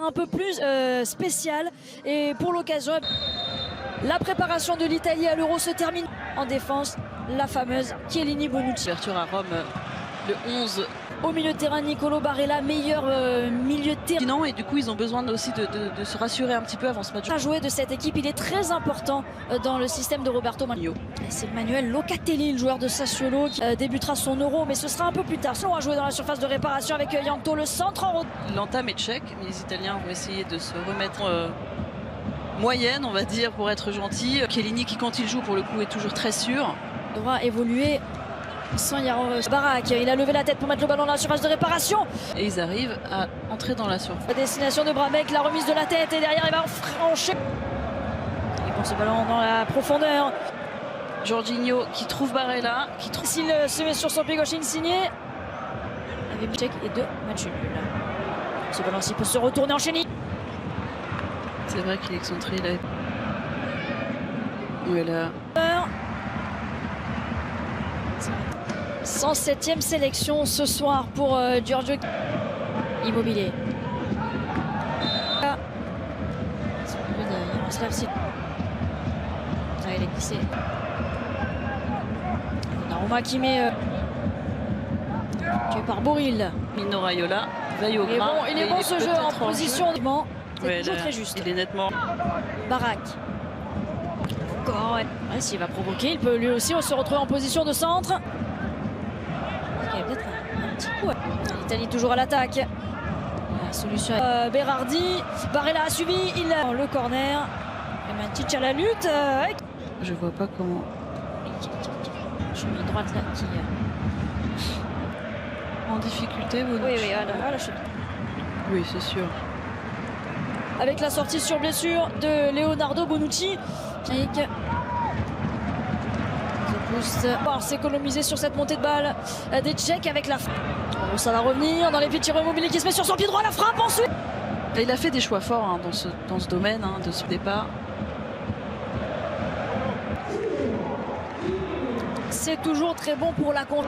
Un peu plus spécial et pour l'occasion, la préparation de l'Italie à l'Euro se termine en défense. La fameuse Chiellini Bonucci. Ouverture à Rome le 11. Au milieu de terrain, Nicolo Barella, meilleur milieu de terrain. Et du coup, ils ont besoin aussi de se rassurer un petit peu avant ce match. À jouer de cette équipe, il est très important dans le système de Roberto Mancini. C'est Manuel Locatelli, le joueur de Sassuolo, qui débutera son Euro, mais ce sera un peu plus tard. On va jouer dans la surface de réparation avec Yankto, le centre en l'entame est tchèque, mais les Italiens vont essayer de se remettre moyenne, on va dire, pour être gentil. Chiellini, qui quand il joue, pour le coup, est toujours très sûr. Devra évoluer sans Yaroslav Barak. Il a levé la tête pour mettre le ballon dans la surface de réparation. Et ils arrivent à entrer dans la surface. La destination de Brabec, la remise de la tête et derrière il va franchir. Et pour ce ballon dans la profondeur. Jorginho qui trouve Barella. S'il se met sur son pied gauche, Insigné. Avec Tchèque et 2 matchs nuls. Ce ballon-ci peut se retourner, enchaîner. C'est vrai qu'il est excentré. Il a... Voilà. 107e sélection ce soir pour Giorgio Immobilier. Il est glissé. Donnarumma qui met tué par Boril. Mino Raiola veille au grain. Il est bon ce jeu en position. C'est toujours très juste. Il est nettement. Barak. Encore, ouais. S'il va provoquer, il peut lui aussi se retrouver en position de centre. Il y a peut-être un petit coup. L'Italie toujours à l'attaque. La solution Berardi. Barella a suivi. Il a le corner. Matic à la lutte. Je vois pas comment. Chemin droite là qui. En difficulté, vous. Oui, à la chute. Oui, c'est sûr. Avec la sortie sur blessure de Leonardo Bonucci. S'économiser sur cette montée de balle des Tchèques avec la frappe. Bon, ça va revenir dans les pieds de Ciro Immobilier qui se met sur son pied droit, la frappe ensuite. Et il a fait des choix forts dans ce domaine de ce départ. C'est toujours très bon pour la contre.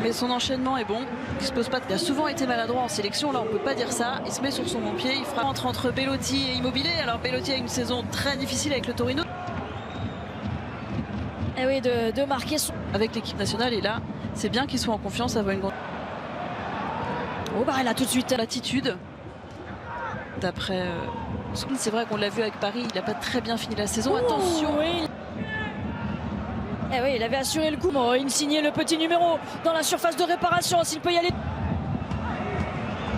Mais son enchaînement est bon. Il se pose pas. Il a souvent été maladroit en sélection. Là, on peut pas dire ça. Il se met sur son bon pied. Il frappe entre Belotti et Immobilier. Alors Belotti a une saison très difficile avec le Torino. Et oui, de marquer son... avec l'équipe nationale. Et là, c'est bien qu'il soit en confiance. Ça va une grande. Oh, Barella tout de suite. L'attitude. D'après. C'est vrai qu'on l'a vu avec Paris. Il n'a pas très bien fini la saison. Attention. Oui. Eh oui, il avait assuré le coup. Bon, Insigné, le petit numéro dans la surface de réparation. S'il peut y aller.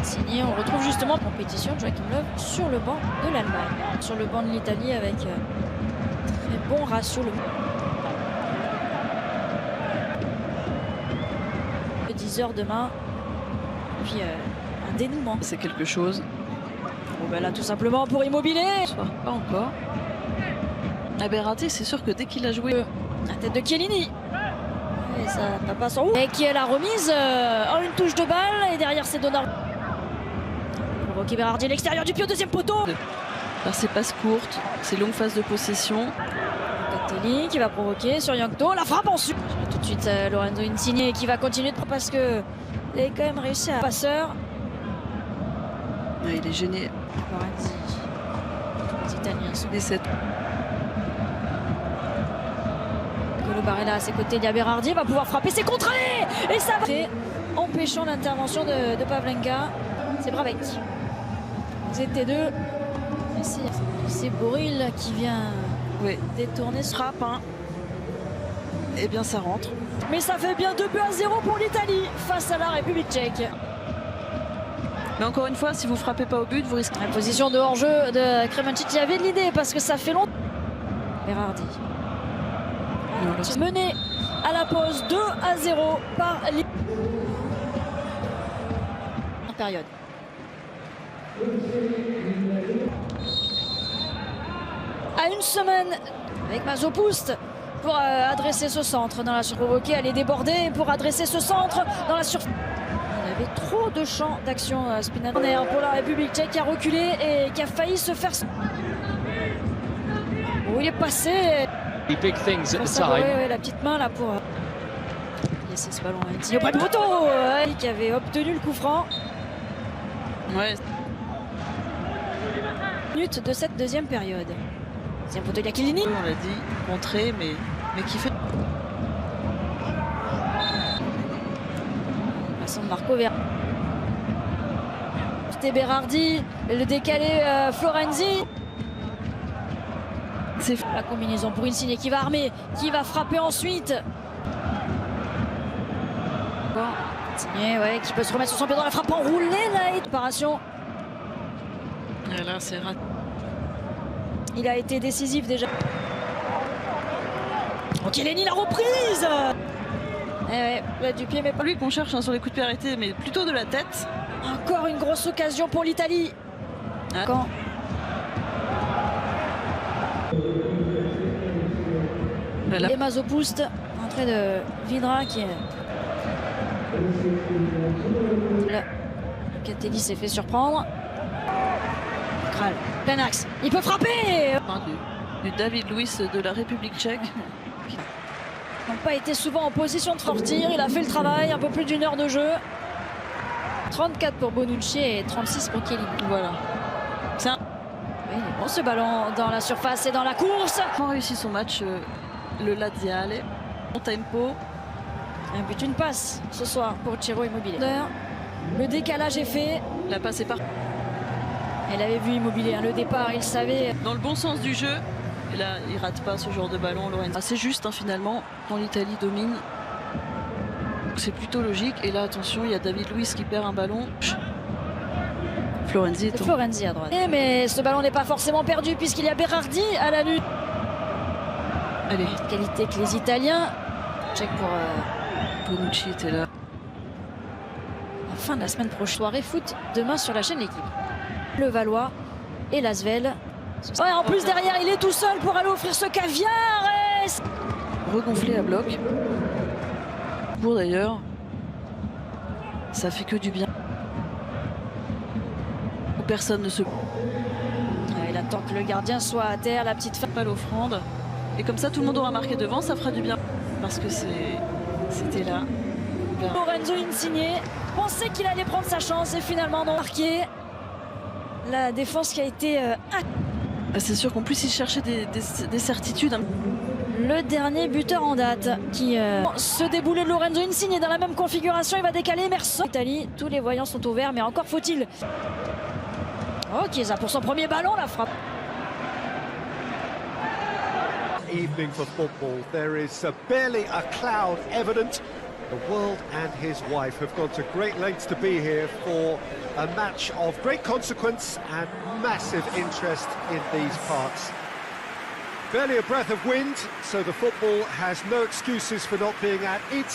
Insigné, on retrouve justement la compétition de Joachim Löw sur le banc de l'Allemagne. Sur le banc de l'Italie avec très bon ratio. 10h demain. Puis un dénouement. C'est quelque chose. Bon, ben là, tout simplement pour Immobilier. Pas encore. Berardi, c'est sûr que dès qu'il a joué. La tête de Chiellini. Et ça n'a pas son. Et qui est la remise en une touche de balle. Et derrière, c'est Donnarumma. Provoqué Berardi à l'extérieur du pied au deuxième poteau. Par ses passes courtes, ses longues phases de possession. Locatelli qui va provoquer sur Yankto. La frappe ensuite. Tout de suite, Lorenzo Insigne qui va continuer de parce que il a quand même réussi à passeur. Il est gêné. Lorenzi. Les Italiens sont des 7. Nicolo Barella à ses côtés, il y a Berardi, va pouvoir frapper, c'est contré. Et ça va empêchant l'intervention de Pavlenka. C'est Brabec. C'était deux. C'est Boril qui vient détourner ce frappe. Eh bien ça rentre. Mais ça fait bien 2-0 pour l'Italie face à la République tchèque. Mais encore une fois, si vous frappez pas au but, vous risquez. La position de hors-jeu de Cremonchi qui avait de l'idée parce que ça fait longtemps. Berardi. Mené à la pause 2-0 par l'Italie. En période. À une semaine avec Mazopoust pour adresser ce centre dans la surprovoquée, aller déborder pour adresser ce centre dans la surface. Il avait trop de champs d'action Spinazzola pour la République tchèque qui a reculé et qui a failli se faire. Oh, il est passé. Big things at the time. Ouais, la petite main là pour laisser ce ballon à Insigne. Pas de poteau qui avait obtenu le coup franc. Ouais. Minute de cette deuxième période. C'est un poteau Chiellini. On l'a dit, contré, mais qui fait. Passant de Marco Verratti. C'était Berardi, le décalé Florenzi. C'est la combinaison pour Insigne qui va armer, qui va frapper ensuite. Bon, Insigne, ouais, qui peut se remettre sur son pied dans la frappe enroulée là. Et préparation. Et là, c'est raté. Il a été décisif déjà. Ok, Chiellini, la reprise. Ouais, du pied, mais pas lui qu'on cherche sur les coups de pied arrêtés, mais plutôt de la tête. Encore une grosse occasion pour l'Italie. Ah. Quand Voilà. Et Mazopoust, entrée de Vidra qui est. Là, Catelli s'est fait surprendre. Kral, plein axe, il peut frapper. Du David Luiz de la République tchèque. N'a pas été souvent en position de sortir, il a fait le travail, un peu plus d'1 heure de jeu. 34 pour Bonucci et 36 pour Chiellini. Voilà. C'est un... Oui, bon ce ballon dans la surface et dans la course. Il a réussi son match, le Laziale. Bon tempo. Un but, une passe ce soir pour Ciro Immobile. Le décalage est fait. La passe est partie. Elle avait vu Immobile, hein, le départ, il savait. Dans le bon sens du jeu. Et là, il rate pas ce genre de ballon, Lorenzo. Assez juste, hein, finalement, quand l'Italie domine. C'est plutôt logique. Et là, attention, il y a David Luiz qui perd un ballon. Florenzi est Florenzi à droite. Mais ce ballon n'est pas forcément perdu puisqu'il y a Berardi à la lutte. Allez. Qualité que les Italiens. Check pour Bonucci était là. La fin de la semaine prochaine. Soirée foot demain sur la chaîne L'équipe. Le Valois et l'Asvel. Ouais, en plus derrière il est tout seul pour aller offrir ce caviar. Regonflé à bloc. Pour d'ailleurs. Ça fait que du bien. Où personne ne se. Il attend que le gardien soit à terre, la petite fin. Pas l'offrande. Et comme ça tout le monde aura marqué devant, ça fera du bien. Parce que c'était là. Lorenzo Insigne pensait qu'il allait prendre sa chance et finalement non marqué. La défense qui a été c'est sûr qu'en plus il cherchait des certitudes. Le dernier buteur en date qui se déboulait de Lorenzo Insigne dans la même configuration, il va décaler Emerson. Italie, tous les voyants sont ouverts, mais encore faut-il. Oh, Chiesa pour son premier ballon, la frappe. Evening for football. There is barely a cloud evident. The world and his wife have gone to great lengths to be here for a match of great consequence and massive interest in these parts. Barely a breath of wind, so the football has no excuses for not being at its